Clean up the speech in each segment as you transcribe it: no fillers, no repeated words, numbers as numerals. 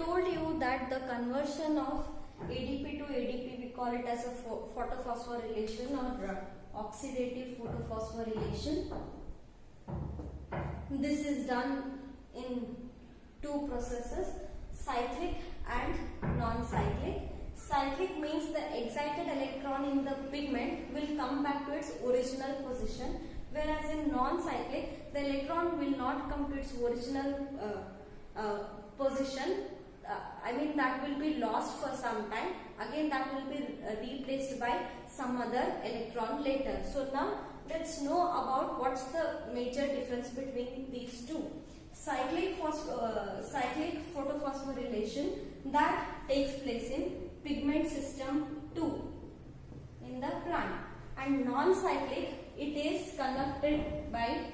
told you that the conversion of ADP to ADP, we call it as a photophosphorylation or oxidative photophosphorylation. This is done in two processes, cyclic and non-cyclic. Cyclic means the excited electron in the pigment will come back to its original position, whereas in non-cyclic the electron will not come to its original position. That will be lost for some time. Again that will be replaced by some other electron later. So now let's know about what's the major difference between these two. Cyclic photophosphorylation, that takes place in pigment system 2 in the plant, and non-cyclic, it is conducted by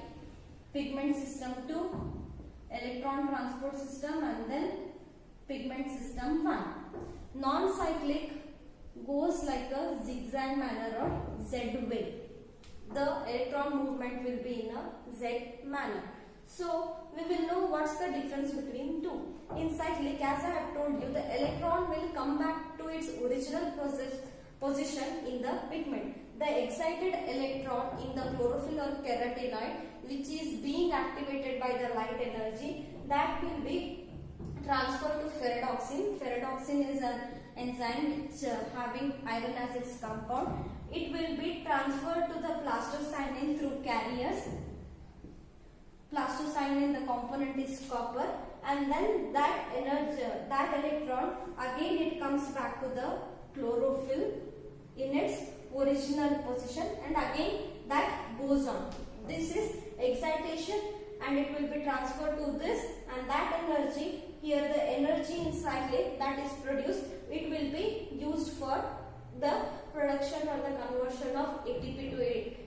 pigment system 2, electron transport system, and then pigment system 1. Non-cyclic goes like a zigzag manner or Z way. The electron movement will be in a Z manner. So we will know what's the difference between two. In cyclic, as I have told you, the electron will come back to its original position in the pigment. The excited electron in the chlorophyll or carotenoid, which is being activated by the light energy, that will be transferred to ferredoxin. Ferredoxin is an enzyme which having iron as its compound. It will be transferred to the plastocyanin through carriers. Plastocyanin, the component is copper, and then that electron again it comes back to the chlorophyll in its original position, and again that goes on. This is excitation, and it will be transferred to this, and that energy, here the energy in cyclic that is produced, it will be used for the production or the conversion of ADP to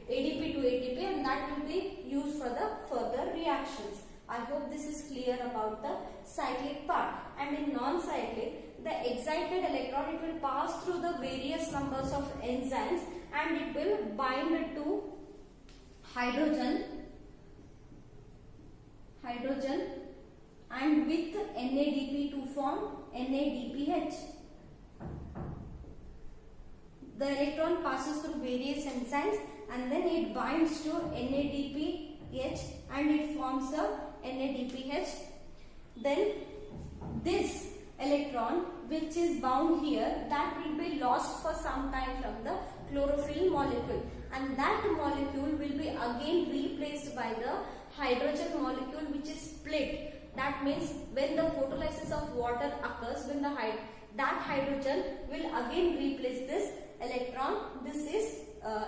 ATP, and that will be used for the further reactions. I hope this is clear about the cyclic part. And in non-cyclic, the excited electron, it will pass through the various numbers of enzymes, and it will bind to hydrogen and with NADP to form NADPH. The electron passes through various enzymes, and then it binds to NADPH and it forms a NADPH. Then this electron which is bound here, that will be lost for some time from the chlorophyll molecule, and that molecule will be again replaced by the hydrogen molecule which is split. That means when the photolysis of water occurs, when that hydrogen will again replace this electron. This is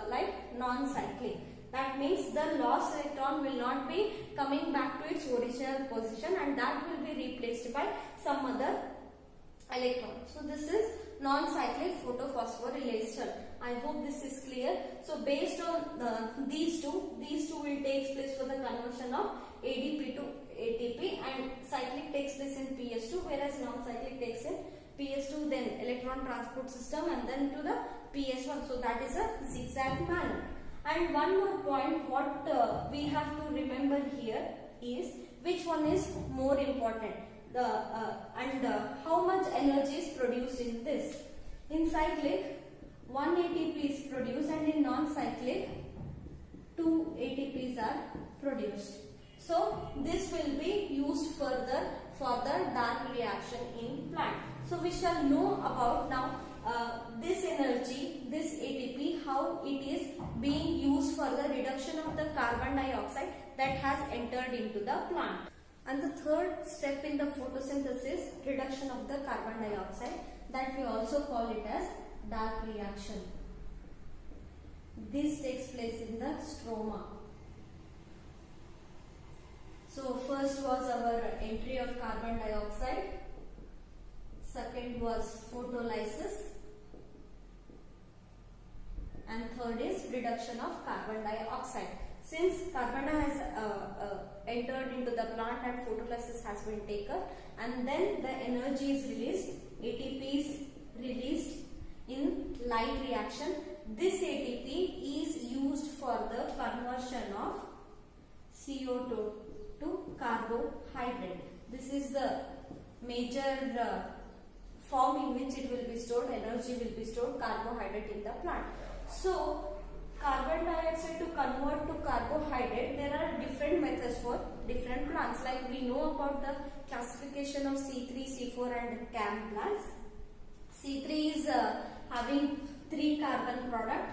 like non-cyclic. That means the lost electron will not be coming back to its original position, and that will be replaced by some other electron. So this is non-cyclic photophosphorylation. I hope this is clear. So based on these two will take place for the conversion of ADP to ATP, and cyclic takes place in PS2, whereas non-cyclic takes in PS2, then electron transport system, and then to the PS1. So that is a zigzag manner. And one more point, what we have to remember here is which one is more important, how much energy is produced in this. In cyclic, 1 ATP is produced, and in non-cyclic 2 ATPs are produced. So this will be used further for the dark reaction in plant. So we shall know about now this energy, this ATP, how it is being used for the reduction of the carbon dioxide that has entered into the plant. And the third step in the photosynthesis, reduction of the carbon dioxide, that we also call it as dark reaction. This takes place in the stroma. So first was our entry of carbon dioxide, second was photolysis, and third is reduction of carbon dioxide. Since carbon has entered into the plant and photolysis has been taken, and then the energy is released, ATP is released in light reaction. This ATP is used for the conversion of CO2 to carbohydrate. This is the major form in which it will be stored, energy will be stored, carbohydrate in the plant. So carbon dioxide to convert to carbohydrate, there are different methods for different plants. Like we know about the classification of C3, C4 and CAM plants. C3 is having 3 carbon product.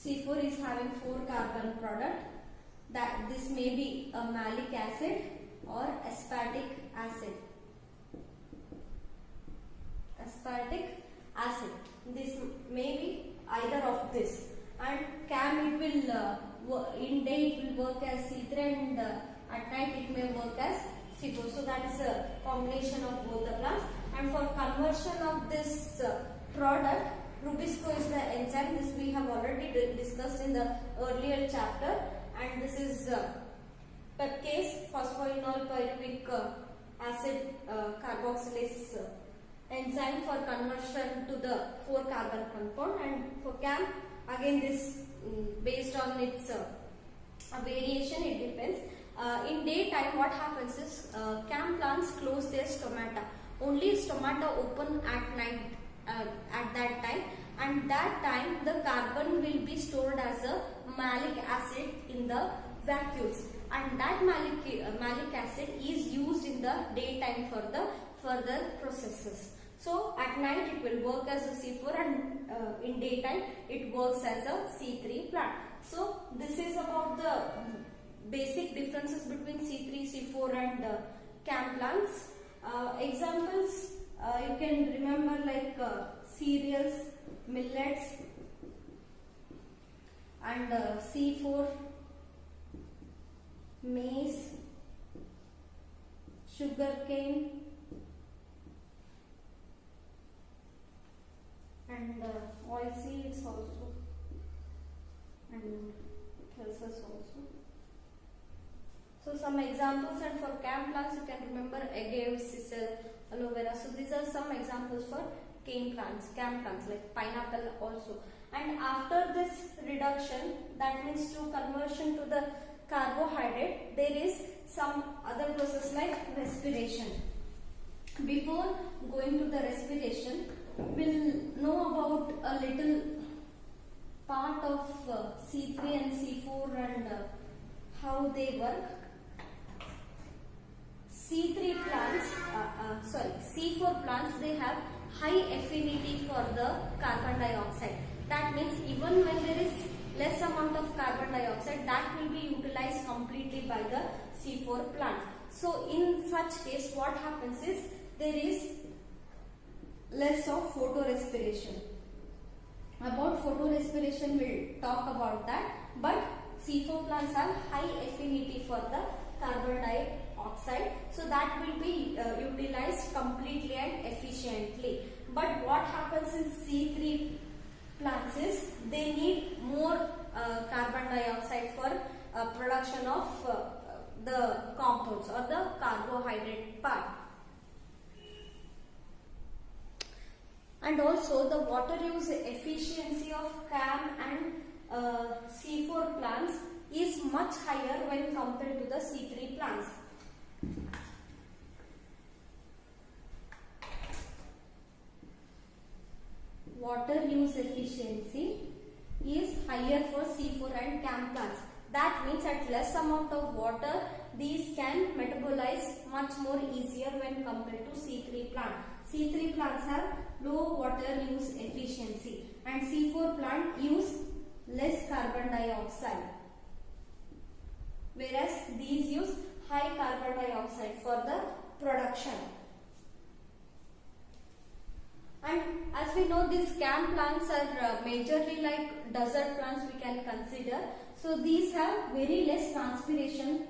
C4 is having 4 carbon product. That this may be a malic acid or aspartic acid. Aspartic acid. This may be either of this. And CAM, it will in day it will work as C3 and at night it may work as C4. So that is a combination of both the plants. And for conversion of this product, Rubisco is the enzyme. This we have already discussed in the earlier chapter. And this is peptase, phosphoenol pyruvic acid carboxylase enzyme for conversion to the 4 carbon compound. And for CAM, again this based on its variation, it depends. In daytime, what happens is CAM plants close their stomata. Only stomata open at night at that time, and that time the carbon will be stored as a malic acid in the vacuoles, and that malic acid is used in the daytime for the further processes. So at night it will work as a C4 and in daytime it works as a C3 plant. So this is about the basic differences between C3, C4 and CAM plants. Examples you can remember like cereals, millets, and C4, maize, sugarcane, and oilseeds also, and pulses also. So some examples, and for CAM plants you can remember agave, sisal, aloe vera. So these are some examples for CAM plants like pineapple also. And after this reduction, that means to conversion to the carbohydrate, there is some other process like respiration. Before going to the respiration, we'll know about a little part of C3 and C4 and how they work. C3 plants, C4 plants, they have high affinity for the carbon dioxide. That means even when there is less amount of carbon dioxide, that will be utilized completely by the C4 plant. So in such case, what happens is there is less of photorespiration. About photorespiration, we'll talk about that. But C4 plants have high affinity for the carbon dioxide, so that will be utilized completely and efficiently. But what happens in C3 plants is they need more carbon dioxide for production of the compounds or the carbohydrate part. And also the water use efficiency of CAM and C4 plants is much higher when compared to the C3 plants. Water use efficiency is higher for C4 and CAM plants. That means at less amount of water, these can metabolize much more easier when compared to C3 plant. C3 plants have low water use efficiency and C4 plant use less carbon dioxide, whereas these use high carbon dioxide for the production. And as we know, these CAM plants are majorly like desert plants we can consider. So these have very less transpiration.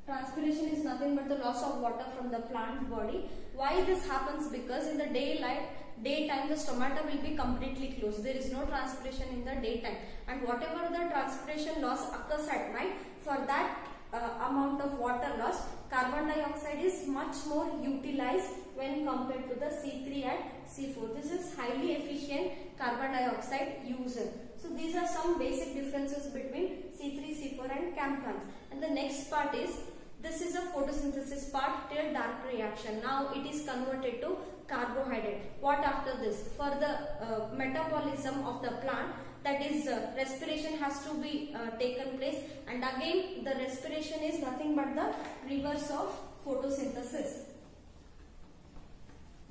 Transpiration is nothing but the loss of water from the plant body. Why this happens? Because in the daytime the stomata will be completely closed. There is no transpiration in the daytime, and whatever the transpiration loss occurs at night, for that amount of water loss, carbon dioxide is much more utilized when compared to the C3 and C4. This is highly efficient carbon dioxide user. So these are some basic differences between C3, C4 and CAM plants. And the next part is This is a photosynthesis part till dark reaction. Now it is converted to carbohydrate. What after this? For the metabolism of the plant, that is respiration has to be taken place, and again the respiration is nothing but the reverse of photosynthesis.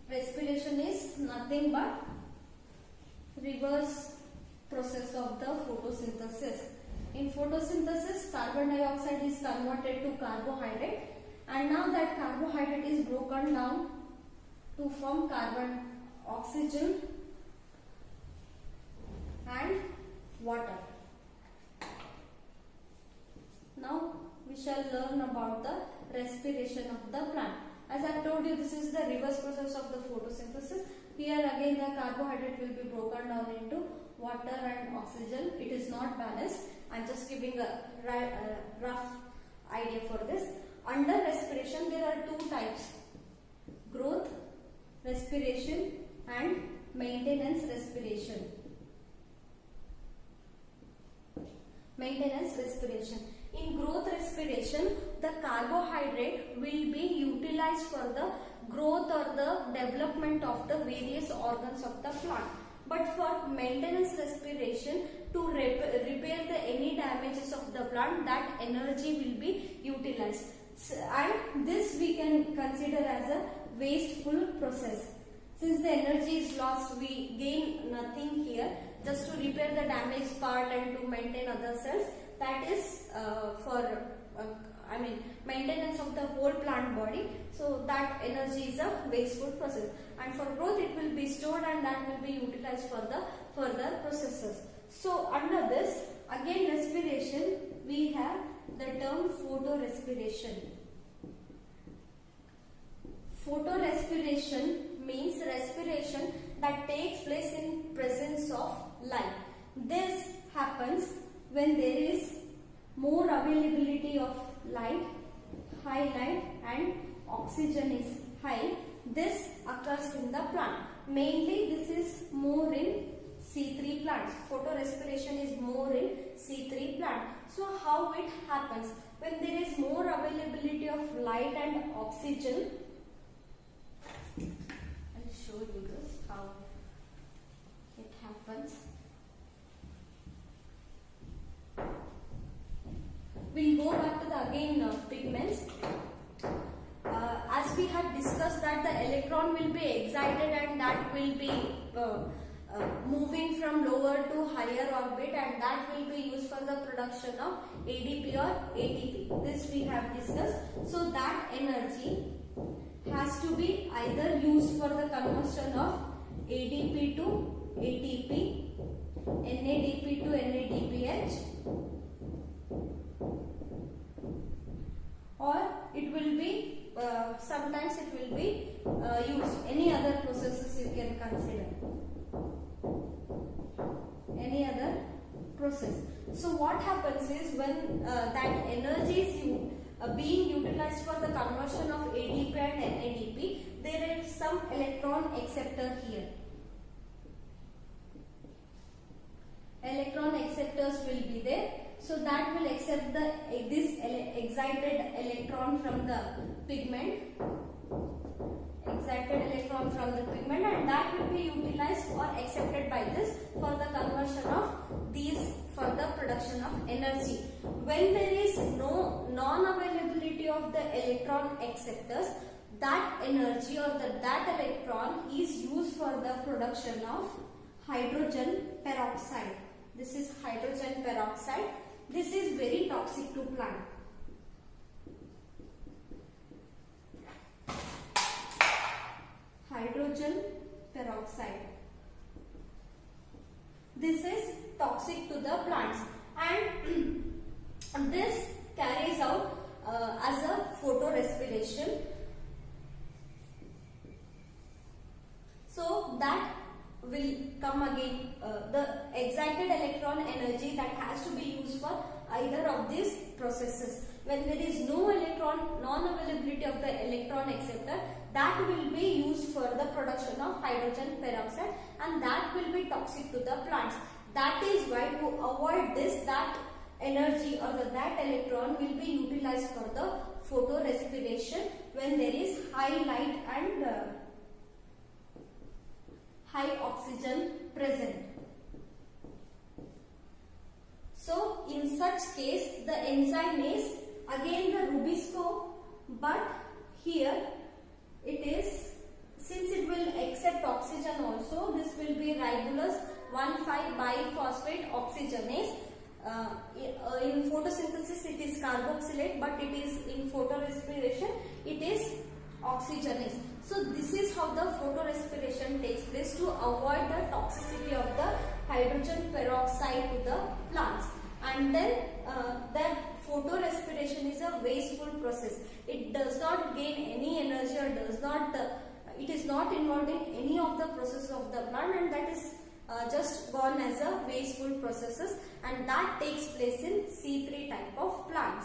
Respiration is nothing but reverse process of the photosynthesis. In photosynthesis, carbon dioxide is converted to carbohydrate, and now that carbohydrate is broken down to form carbon, oxygen and water. Now we shall learn about the respiration of the plant. As I told you, this is the reverse process of the photosynthesis. Here again the carbohydrate will be broken down into water and oxygen. It is not balanced. I am just giving a rough idea for this. Under respiration there are two types: growth respiration and maintenance respiration. Maintenance respiration. In growth respiration, the carbohydrate will be utilized for the growth or the development of the various organs of the plant. But for maintenance respiration, to repair the any damages of the plant, that energy will be utilized. And this we can consider as a wasteful process. Since the energy is lost, we gain nothing here. Just to repair the damaged part and to maintain other cells, that is for maintenance of the whole plant body. So that energy is a wasteful process, and for growth it will be stored and that will be utilized for the further processes. So under this, again respiration, we have the term photorespiration. Photorespiration means respiration that takes place in presence of light. This happens when there is more availability of light, high light, and oxygen is high. This occurs in the plant. Mainly this is more in C3 plants. Photorespiration is more in C3 plant. So how it happens? When there is more availability of light and oxygen, I'll show you this, how it happens. We'll go back to the again pigments. As we had discussed that the electron will be excited and that will be moving from lower to higher orbit, and that will be used for the production of ADP or ATP. This we have discussed. So that energy has to be either used for the conversion of ADP to ATP, NADP to NADPH, or it will be sometimes it will be used any other processes you can consider, any other process. So what happens is when that energy is being utilized for the conversion of ADP and NADP, there is some electron acceptor here. Electron acceptors will be there. So that will accept this excited electron from the pigment, and that will be utilized or accepted by this for the conversion of these for the production of energy. When there is no non-availability of the electron acceptors, that energy or that electron is used for the production of hydrogen peroxide. This is hydrogen peroxide. This is very toxic to plant. Hydrogen peroxide. This is toxic to the plants, and this carries out as a photorespiration. So that will come again the excited electron energy that has to be used for either of these processes. When there is no electron, non-availability of the electron acceptor, that will be used for the production of hydrogen peroxide, and that will be toxic to the plants. That is why, to avoid this, that energy or that electron will be utilized for the photorespiration when there is high light and high oxygen present. So in such case the enzyme is again the Rubisco, but here it is, since it will accept oxygen also, this will be ribulose 1,5-biphosphate oxygenase. In photosynthesis it is carboxylate, but it is in photorespiration it is oxygenase. So this is how the photorespiration takes place to avoid the toxicity of the hydrogen peroxide to the plants. And then that photorespiration is a wasteful process. It does not gain any energy or does not it is not involved in any of the process of the plant, and that is just gone as a wasteful processes, and that takes place in C3 type of plants.